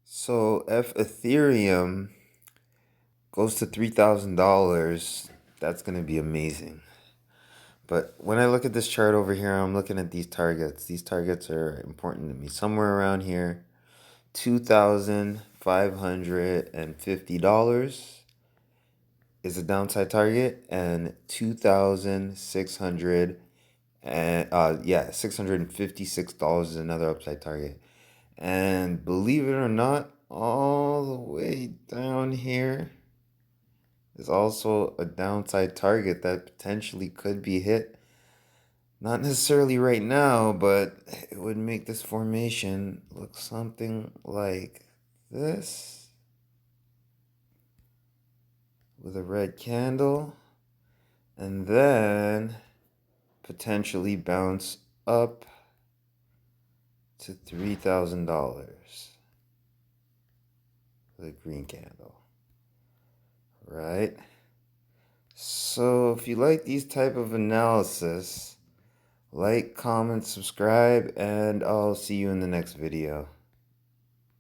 So if Ethereum goes to $3,000, that's going to be amazing. But when I look at this chart over here, I'm looking at these targets. These targets are important to me. Somewhere around here, $2,550 is a downside target, and 2,600 and $656 is another upside target. And believe it or not, all the way down here is also a downside target that potentially could be hit. Not necessarily right now, but it would make this formation look something like this with a red candle, and then potentially bounce up to $3,000 with a green candle, right? So if you like these type of analysis, like, comment, subscribe, and I'll see you in the next video.